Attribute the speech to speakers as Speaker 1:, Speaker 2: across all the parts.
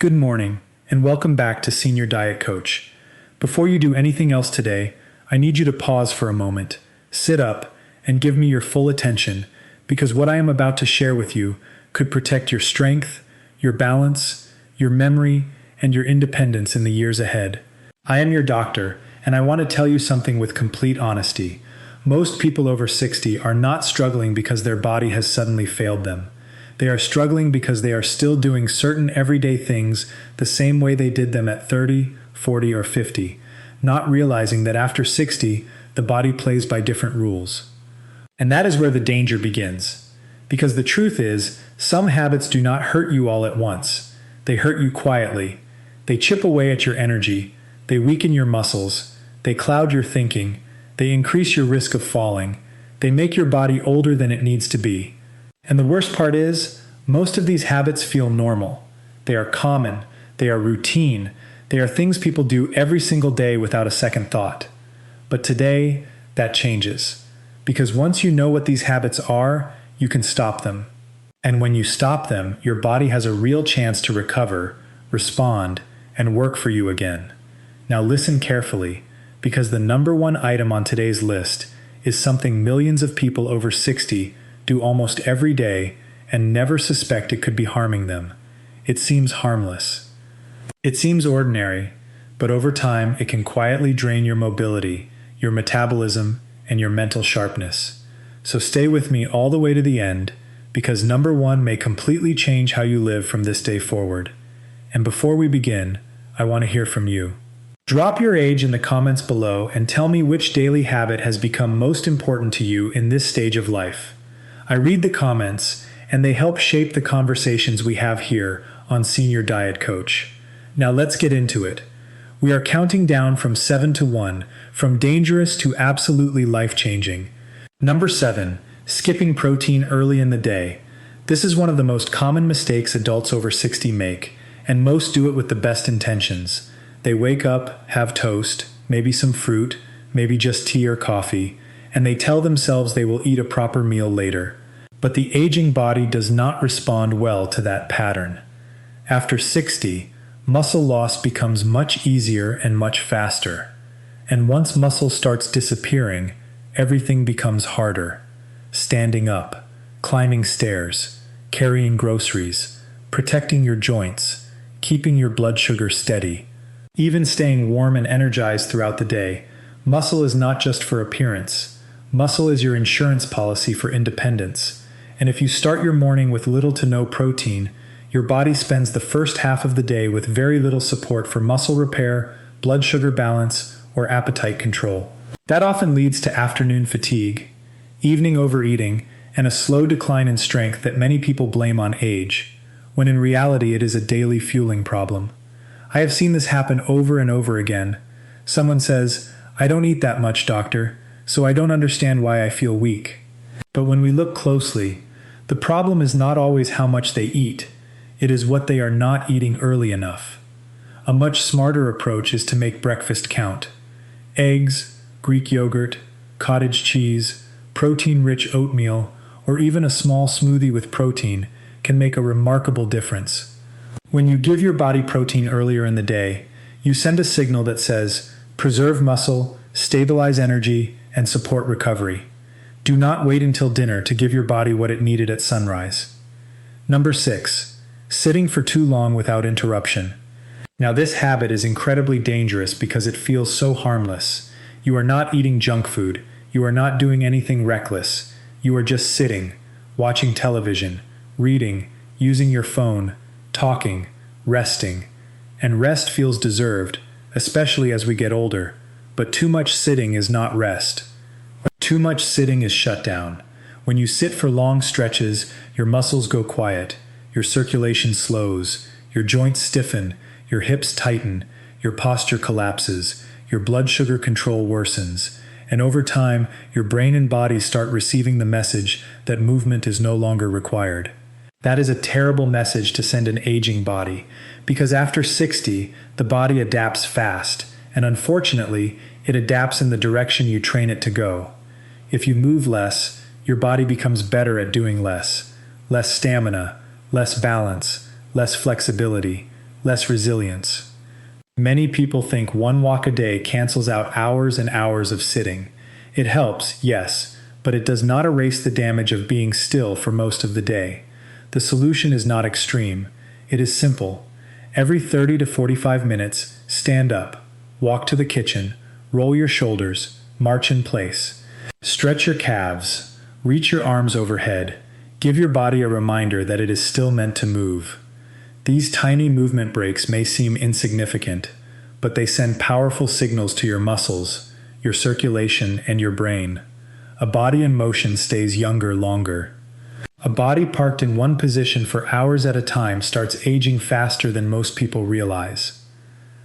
Speaker 1: Good morning, and welcome back to Senior Diet Coach. Before you do anything else today, I need you to pause for a moment, sit up, and give me your full attention, because what I am about to share with you could protect your strength, your balance, your memory, and your independence in the years ahead. I am your doctor, and I want to tell you something with complete honesty. Most people over 60 are not struggling because their body has suddenly failed them. They are struggling because they are still doing certain everyday things the same way they did them at 30, 40, or 50, not realizing that after 60, the body plays by different rules. And that is where the danger begins. Because the truth is, some habits do not hurt you all at once. They hurt you quietly. They chip away at your energy. They weaken your muscles. They cloud your thinking. They increase your risk of falling. They make your body older than it needs to be. And the worst part is, most of these habits feel normal. They are common. They are routine. They are things people do every single day without a second thought. But today, that changes. Because once you know what these habits are, you can stop them. And when you stop them, your body has a real chance to recover, respond, and work for you again. Now listen carefully, because the number one item on today's list is something millions of people over 60 do almost every day and never suspect it could be harming them. It seems harmless. It seems ordinary, but over time it can quietly drain your mobility, your metabolism, and your mental sharpness. So stay with me all the way to the end, because number one may completely change how you live from this day forward. And before we begin, I want to hear from you. Drop your age in the comments below and tell me which daily habit has become most important to you in this stage of life. I read the comments, and they help shape the conversations we have here on Senior Diet Coach. Now let's get into it. We are counting down from 7 to 1, from dangerous to absolutely life-changing. Number 7, skipping protein early in the day. This is one of the most common mistakes adults over 60 make, and most do it with the best intentions. They wake up, have toast, maybe some fruit, maybe just tea or coffee, and they tell themselves they will eat a proper meal later. But the aging body does not respond well to that pattern. After 60, muscle loss becomes much easier and much faster. And once muscle starts disappearing, everything becomes harder. Standing up, climbing stairs, carrying groceries, protecting your joints, keeping your blood sugar steady, even staying warm and energized throughout the day. Muscle is not just for appearance. Muscle is your insurance policy for independence. And if you start your morning with little to no protein, your body spends the first half of the day with very little support for muscle repair, blood sugar balance, or appetite control. That often leads to afternoon fatigue, evening overeating, and a slow decline in strength that many people blame on age, when in reality it is a daily fueling problem. I have seen this happen over and over again. Someone says, "I don't eat that much, doctor, so I don't understand why I feel weak." But when we look closely, the problem is not always how much they eat. It is what they are not eating early enough. A much smarter approach is to make breakfast count. Eggs, Greek yogurt, cottage cheese, protein-rich oatmeal, or even a small smoothie with protein can make a remarkable difference. When you give your body protein earlier in the day, you send a signal that says, preserve muscle, stabilize energy, and support recovery. Do not wait until dinner to give your body what it needed at sunrise. Number 6, sitting for too long without interruption. Now this habit is incredibly dangerous because it feels so harmless. You are not eating junk food. You are not doing anything reckless. You are just sitting, watching television, reading, using your phone, talking, resting. And rest feels deserved, especially as we get older. But too much sitting is not rest. Too much sitting is shutdown. When you sit for long stretches, your muscles go quiet, your circulation slows, your joints stiffen, your hips tighten, your posture collapses, your blood sugar control worsens, and over time, your brain and body start receiving the message that movement is no longer required. That is a terrible message to send an aging body, because after 60, the body adapts fast, and unfortunately, it adapts in the direction you train it to go. If you move less, your body becomes better at doing less. Less stamina, less balance, less flexibility, less resilience. Many people think one walk a day cancels out hours and hours of sitting. It helps, yes, but it does not erase the damage of being still for most of the day. The solution is not extreme. It is simple. Every 30 to 45 minutes, stand up, walk to the kitchen, roll your shoulders, march in place. Stretch your calves, reach your arms overhead. Give your body a reminder that it is still meant to move. These tiny movement breaks may seem insignificant, but they send powerful signals to your muscles, your circulation, and your brain. A body in motion stays younger longer. A body parked in one position for hours at a time starts aging faster than most people realize.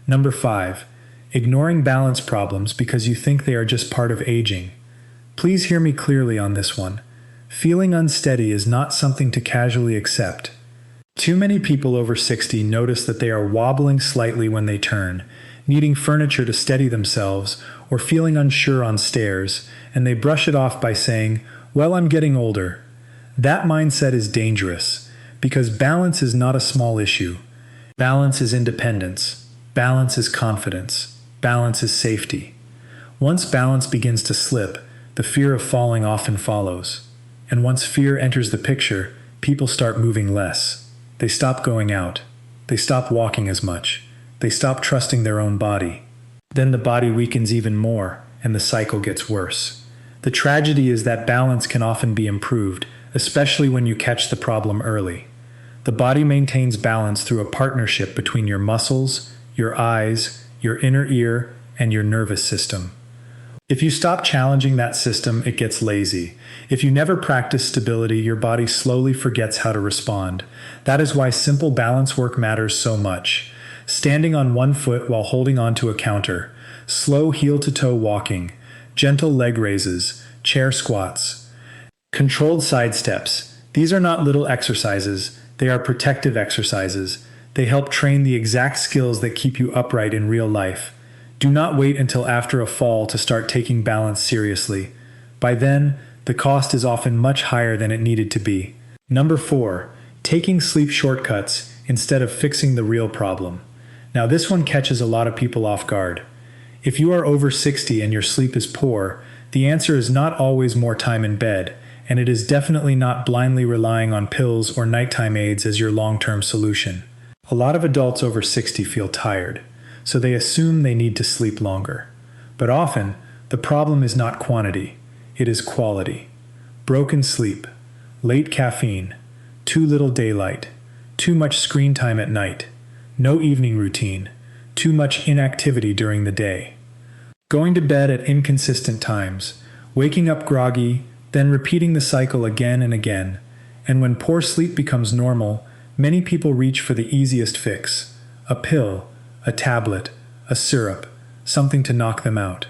Speaker 1: Number 5. Ignoring balance problems because you think they are just part of aging. Please hear me clearly on this one. Feeling unsteady is not something to casually accept. Too many people over 60 notice that they are wobbling slightly when they turn, needing furniture to steady themselves, or feeling unsure on stairs, and they brush it off by saying, "Well, I'm getting older." That mindset is dangerous, because balance is not a small issue. Balance is independence. Balance is confidence. Balance is safety. Once balance begins to slip, the fear of falling often follows. And once fear enters the picture, people start moving less. They stop going out. They stop walking as much. They stop trusting their own body. Then the body weakens even more, and the cycle gets worse. The tragedy is that balance can often be improved, especially when you catch the problem early. The body maintains balance through a partnership between your muscles, your eyes, your inner ear, and your nervous system. If you stop challenging that system, it gets lazy. If you never practice stability, your body slowly forgets how to respond. That is why simple balance work matters so much. Standing on one foot while holding onto a counter, slow heel-to-toe walking, gentle leg raises, chair squats, controlled side steps. These are not little exercises, they are protective exercises. They help train the exact skills that keep you upright in real life. Do not wait until after a fall to start taking balance seriously. By then, the cost is often much higher than it needed to be. Number 4. Taking sleep shortcuts instead of fixing the real problem. Now this one catches a lot of people off guard. If you are over 60 and your sleep is poor, the answer is not always more time in bed, and it is definitely not blindly relying on pills or nighttime aids as your long-term solution. A lot of adults over 60 feel tired, so they assume they need to sleep longer. But often, the problem is not quantity, it is quality. Broken sleep, late caffeine, too little daylight, too much screen time at night, no evening routine, too much inactivity during the day. Going to bed at inconsistent times, waking up groggy, then repeating the cycle again and again. And when poor sleep becomes normal, many people reach for the easiest fix: a pill, a tablet, a syrup, something to knock them out.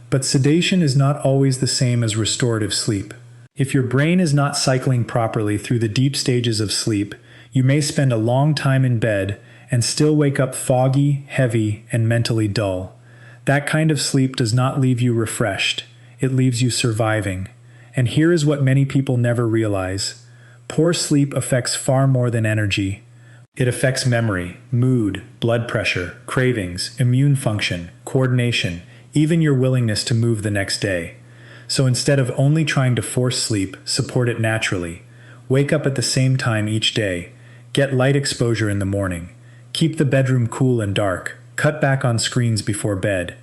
Speaker 1: But sedation is not always the same as restorative sleep. If your brain is not cycling properly through the deep stages of sleep, you may spend a long time in bed and still wake up foggy, heavy, and mentally dull. That kind of sleep does not leave you refreshed. It leaves you surviving. And here is what many people never realize. Poor sleep affects far more than energy. It affects memory, mood, blood pressure, cravings, immune function, coordination, even your willingness to move the next day. So instead of only trying to force sleep, support it naturally. Wake up at the same time each day. Get light exposure in the morning. Keep the bedroom cool and dark. Cut back on screens before bed.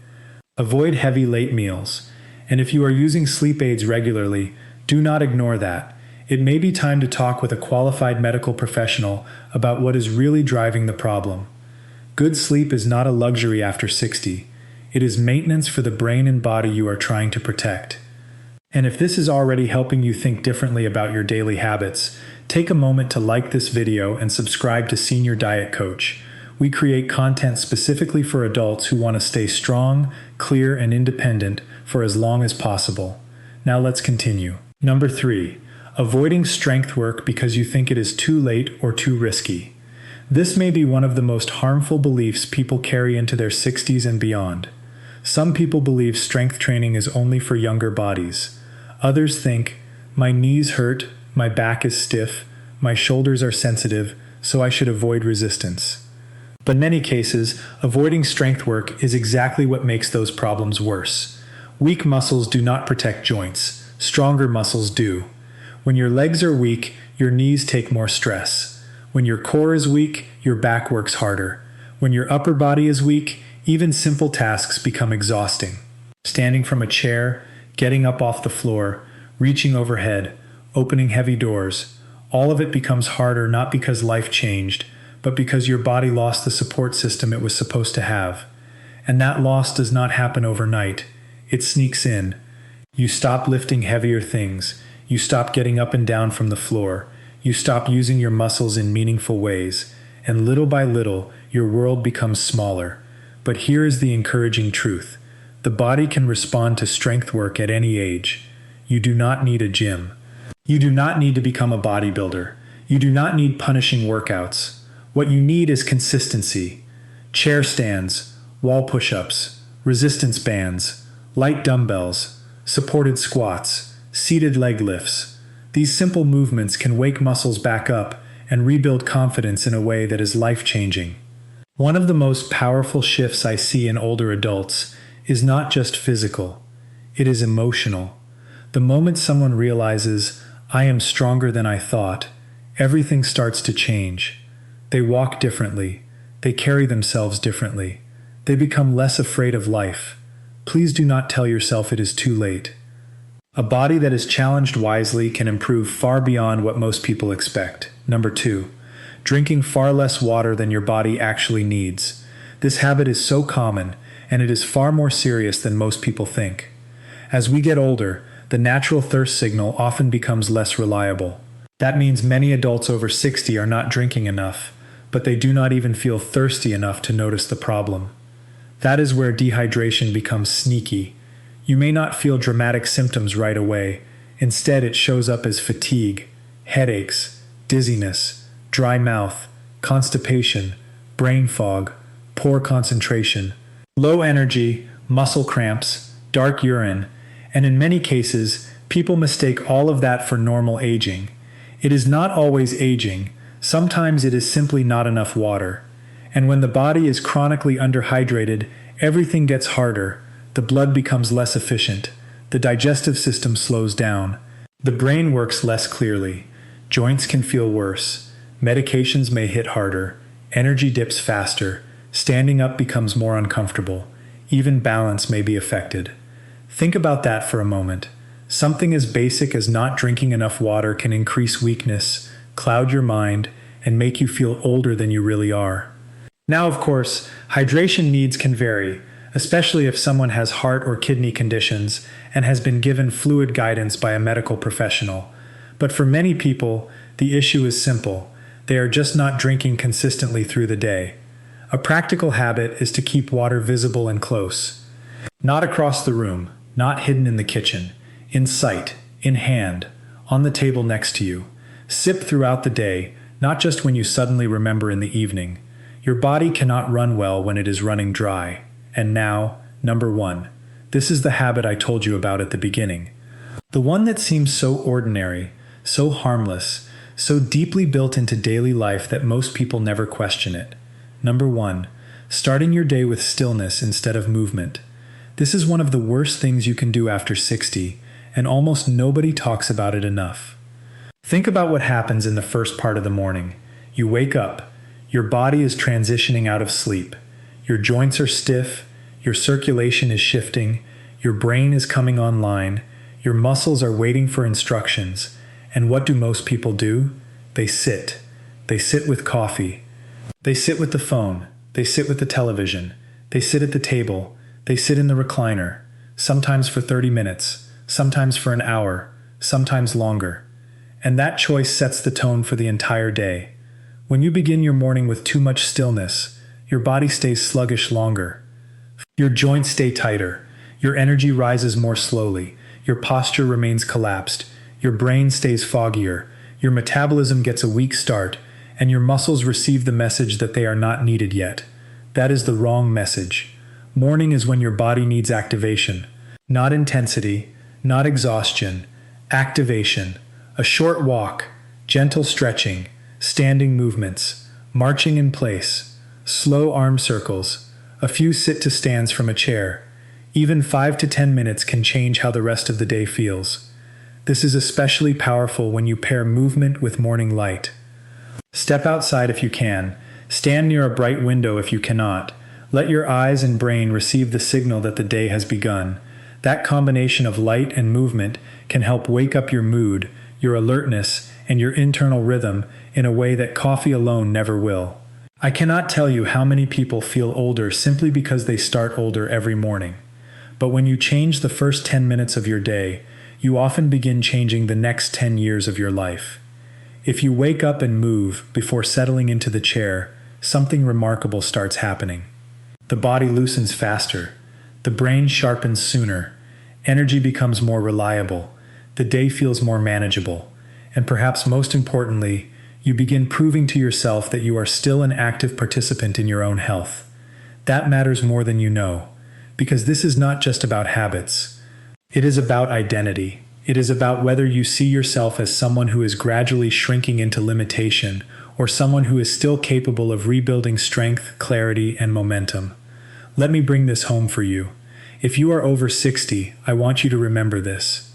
Speaker 1: Avoid heavy late meals. And if you are using sleep aids regularly, do not ignore that. It may be time to talk with a qualified medical professional about what is really driving the problem. Good sleep is not a luxury after 60. It is maintenance for the brain and body you are trying to protect. And if this is already helping you think differently about your daily habits, take a moment to like this video and subscribe to Senior Diet Coach. We create content specifically for adults who want to stay strong, clear, and independent for as long as possible. Now let's continue. Number 3. Avoiding strength work because you think it is too late or too risky. This may be one of the most harmful beliefs people carry into their 60s and beyond. Some people believe strength training is only for younger bodies. Others think, my knees hurt, my back is stiff, my shoulders are sensitive, so I should avoid resistance. But in many cases, avoiding strength work is exactly what makes those problems worse. Weak muscles do not protect joints. Stronger muscles do. When your legs are weak, your knees take more stress. When your core is weak, your back works harder. When your upper body is weak, even simple tasks become exhausting. Standing from a chair, getting up off the floor, reaching overhead, opening heavy doors, all of it becomes harder not because life changed, but because your body lost the support system it was supposed to have. And that loss does not happen overnight. It sneaks in. You stop lifting heavier things. You stop getting up and down from the floor. You stop using your muscles in meaningful ways. And little by little, your world becomes smaller. But here is the encouraging truth. The body can respond to strength work at any age. You do not need a gym. You do not need to become a bodybuilder. You do not need punishing workouts. What you need is consistency. Chair stands, wall push-ups, resistance bands, light dumbbells, supported squats, seated leg lifts. These simple movements can wake muscles back up and rebuild confidence in a way that is life-changing. One of the most powerful shifts I see in older adults is not just physical, it is emotional. The moment someone realizes, I am stronger than I thought, everything starts to change. They walk differently, they carry themselves differently, they become less afraid of life. Please do not tell yourself it is too late. A body that is challenged wisely can improve far beyond what most people expect. Number 2, drinking far less water than your body actually needs. This habit is so common, and it is far more serious than most people think. As we get older, the natural thirst signal often becomes less reliable. That means many adults over 60 are not drinking enough, but they do not even feel thirsty enough to notice the problem. That is where dehydration becomes sneaky. You may not feel dramatic symptoms right away. Instead, it shows up as fatigue, headaches, dizziness, dry mouth, constipation, brain fog, poor concentration, low energy, muscle cramps, dark urine, and in many cases, people mistake all of that for normal aging. It is not always aging. Sometimes it is simply not enough water. And when the body is chronically underhydrated, everything gets harder. The blood becomes less efficient. The digestive system slows down. The brain works less clearly. Joints can feel worse. Medications may hit harder. Energy dips faster. Standing up becomes more uncomfortable. Even balance may be affected. Think about that for a moment. Something as basic as not drinking enough water can increase weakness, cloud your mind, and make you feel older than you really are. Now, of course, hydration needs can vary, especially if someone has heart or kidney conditions and has been given fluid guidance by a medical professional. But for many people, the issue is simple. They are just not drinking consistently through the day. A practical habit is to keep water visible and close. Not across the room, not hidden in the kitchen, in sight, in hand, on the table next to you. Sip throughout the day, not just when you suddenly remember in the evening. Your body cannot run well when it is running dry. And now, number 1. This is the habit I told you about at the beginning. The one that seems so ordinary, so harmless, so deeply built into daily life that most people never question it. Number 1. Starting your day with stillness instead of movement. This is one of the worst things you can do after 60, and almost nobody talks about it enough. Think about what happens in the first part of the morning. You wake up. Your body is transitioning out of sleep. Your joints are stiff. Your circulation is shifting. Your brain is coming online. Your muscles are waiting for instructions. And what do most people do? They sit. They sit with coffee. They sit with the phone. They sit with the television. They sit at the table. They sit in the recliner. Sometimes for 30 minutes. Sometimes for an hour. Sometimes longer. And that choice sets the tone for the entire day. When you begin your morning with too much stillness, your body stays sluggish longer. Your joints stay tighter. Your energy rises more slowly. Your posture remains collapsed. Your brain stays foggier. Your metabolism gets a weak start, and your muscles receive the message that they are not needed yet. That is the wrong message. Morning is when your body needs activation. Not intensity, not exhaustion. Activation. A short walk, gentle stretching, standing movements, marching in place, slow arm circles, a few sit-to-stands from a chair. Even 5 to 10 minutes can change how the rest of the day feels. This is especially powerful when you pair movement with morning light. Step outside if you can. Stand near a bright window if you cannot. Let your eyes and brain receive the signal that the day has begun. That combination of light and movement can help wake up your mood, your alertness, and your internal rhythm in a way that coffee alone never will. I cannot tell you how many people feel older simply because they start older every morning. But when you change the first 10 minutes of your day, you often begin changing the next 10 years of your life. If you wake up and move before settling into the chair, something remarkable starts happening. The body loosens faster, the brain sharpens sooner, energy becomes more reliable, the day feels more manageable, and perhaps most importantly, you begin proving to yourself that you are still an active participant in your own health. That matters more than you know, because this is not just about habits. It is about identity. It is about whether you see yourself as someone who is gradually shrinking into limitation, or someone who is still capable of rebuilding strength, clarity, and momentum. Let me bring this home for you. If you are over 60, I want you to remember this.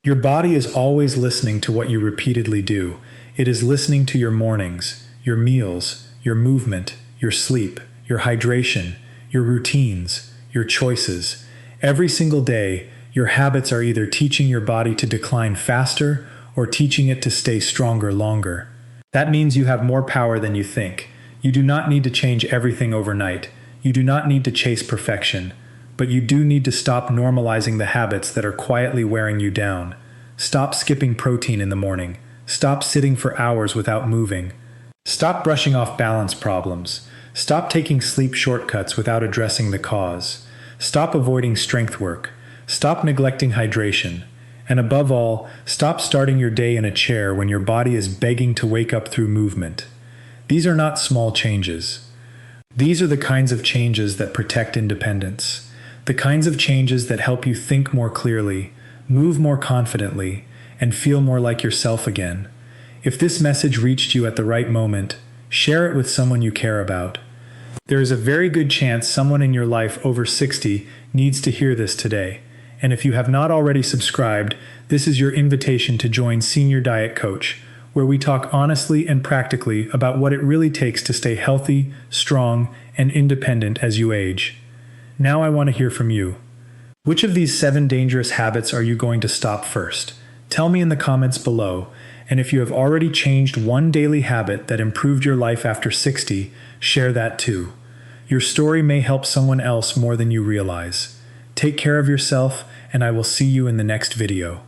Speaker 1: Your body is always listening to what you repeatedly do. It is listening to your mornings, your meals, your movement, your sleep, your hydration, your routines, your choices. Every single day, your habits are either teaching your body to decline faster or teaching it to stay stronger longer. That means you have more power than you think. You do not need to change everything overnight. You do not need to chase perfection. But you do need to stop normalizing the habits that are quietly wearing you down. Stop skipping protein in the morning. Stop sitting for hours without moving. Stop brushing off balance problems. Stop taking sleep shortcuts without addressing the cause. Stop avoiding strength work. Stop neglecting hydration. And above all, stop starting your day in a chair when your body is begging to wake up through movement. These are not small changes. These are the kinds of changes that protect independence. The kinds of changes that help you think more clearly, move more confidently, and feel more like yourself again. If this message reached you at the right moment, share it with someone you care about. There is a very good chance someone in your life over 60 needs to hear this today. And if you have not already subscribed, this is your invitation to join Senior Diet Coach, where we talk honestly and practically about what it really takes to stay healthy, strong, and independent as you age. Now I want to hear from you. Which of these 7 dangerous habits are you going to stop first? Tell me in the comments below, and if you have already changed one daily habit that improved your life after 60, share that too. Your story may help someone else more than you realize. Take care of yourself, and I will see you in the next video.